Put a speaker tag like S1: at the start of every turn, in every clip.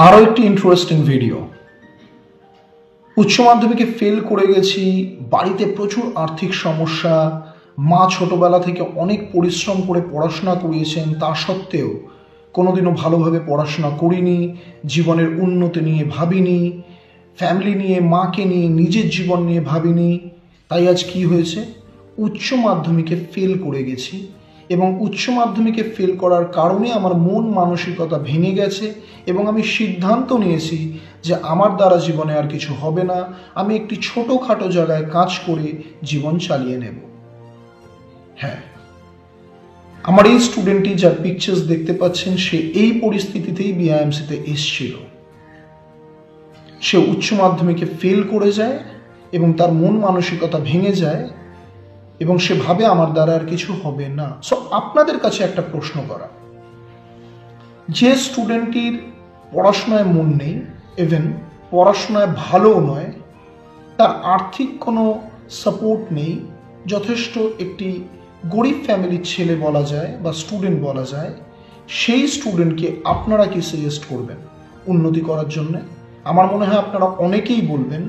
S1: আরও একটি interesting video. উচ্চ মাধ্যমিকে ফেল করে গেছি, বাড়িতে প্রচুর আর্থিক সমস্যা, মা ছোটবেলা থেকে অনেক পরিশ্রম করে পড়াশোনা করিয়েছেন, তা সত্ত্বেও কোনোদিনও ভালোভাবে পড়াশোনা করিনি, জীবনের উন্নতি নিয়ে ভাবিনি, ফ্যামিলি নিয়ে, মাকে নিয়ে, নিজের জীবন নিয়ে ভাবিনি। তাই আজ কি হয়েছে, উচ্চ মাধ্যমিকে ফেল করে গেছি এবং উচ্চ মাধ্যমিকে ফেল করার কারণে আমার মন মানসিকতা ভেঙে গেছে এবং আমি সিদ্ধান্ত নিয়েছি যে আমার দ্বারা জীবনে আর কিছু হবে না, আমি একটি ছোটোখাটো জায়গায় কাজ করে জীবন চালিয়ে নেব। হ্যাঁ, আমার এই স্টুডেন্টটি যার পিকচার্স দেখতে পাচ্ছেন, সে এই পরিস্থিতিতেই বিআইএমসিতে এসছিল। সে উচ্চ মাধ্যমিকে ফেল করে যায় এবং তার মন মানসিকতা ভেঙে যায় এবং সে ভাবে আমার দ্বারা আর কিছু হবে না। সো আপনাদের কাছে একটা প্রশ্ন করা, যে স্টুডেন্টটির পড়াশোনায় মন নেই, ইভেন পড়াশোনায় ভালোও নয়, তার আর্থিক কোনো সাপোর্ট নেই, যথেষ্ট একটি গরিব ফ্যামিলির ছেলে বলা যায় বা স্টুডেন্ট বলা যায়, সেই স্টুডেন্টকে আপনারা কি সাজেস্ট করবেন উন্নতি করার জন্যে? আমার মনে হয় আপনারা অনেকেই বলবেন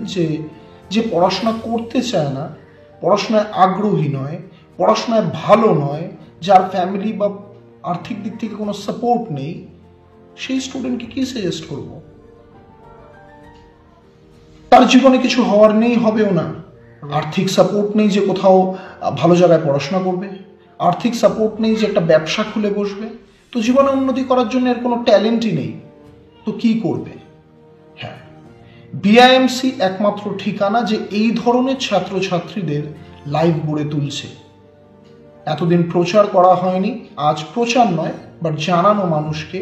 S1: যে পড়াশোনা করতে চায় না, পড়াশোনায় আগ্রহী নয়, পড়াশোনায় ভালো নয়, যার ফ্যামিলি বা আর্থিক দিক থেকে কোনো সাপোর্ট নেই, সেই স্টুডেন্টকে কি সাজেস্ট করব? তার জীবনে কিছু হওয়ার নেই, হবেও না। আর্থিক সাপোর্ট নেই যে কোথাও ভালো জায়গায় পড়াশোনা করবে, আর্থিক সাপোর্ট নেই যে একটা ব্যবসা খুলে বসবে, তো জীবনে উন্নতি করার জন্য এর কোনো ট্যালেন্টই নেই, তো কি করবে? হ্যাঁ, বিআইএমসি একমাত্র ঠিকানা যে এই ধরনের ছাত্রছাত্রীদের লাইফ গড়ে তুলছে। এতদিন প্রচার করা হয়নি, আজ প্রচার নয় বাট জানানো মানুষকে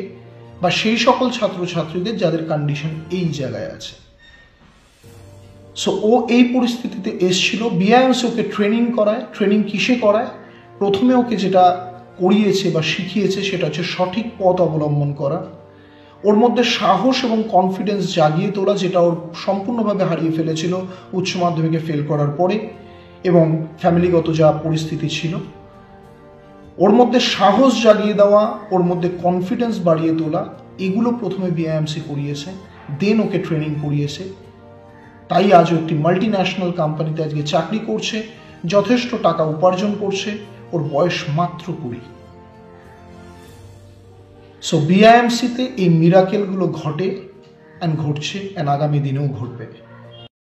S1: বা সেই সকল ছাত্রছাত্রীদের যাদের কন্ডিশন এই জায়গায় আছে। সো ও এই পরিস্থিতিতে এসছিল, বিআইএমসি ওকে ট্রেনিং করায়। ট্রেনিং কিসে করায়? প্রথমে ওকে যেটা করিয়েছে বা শিখিয়েছে সেটা হচ্ছে সঠিক পথ অবলম্বন করা, ওর মধ্যে সাহস এবং কনফিডেন্স জাগিয়ে তোলা, যেটা ওর সম্পূর্ণভাবে হারিয়ে ফেলেছিল উচ্চ মাধ্যমিকে ফেল করার পরে এবং ফ্যামিলিগত যা পরিস্থিতি ছিল। ওর মধ্যে সাহস জাগিয়ে দেওয়া, ওর মধ্যে কনফিডেন্স বাড়িয়ে তোলা, এগুলো প্রথমে বিআইএমসি করিয়েছে, দেন ওকে ট্রেনিং করিয়েছে। তাই আজও একটি মাল্টি ন্যাশনাল কোম্পানিতে আজকে চাকরি করছে, যথেষ্ট টাকা উপার্জন করছে, ওর বয়স মাত্র 20। সো বিআইএমসিতে এই মিরাকেলগুলো ঘটে অ্যান্ড ঘটছে অ্যান্ড আগামী দিনেও ঘটবে।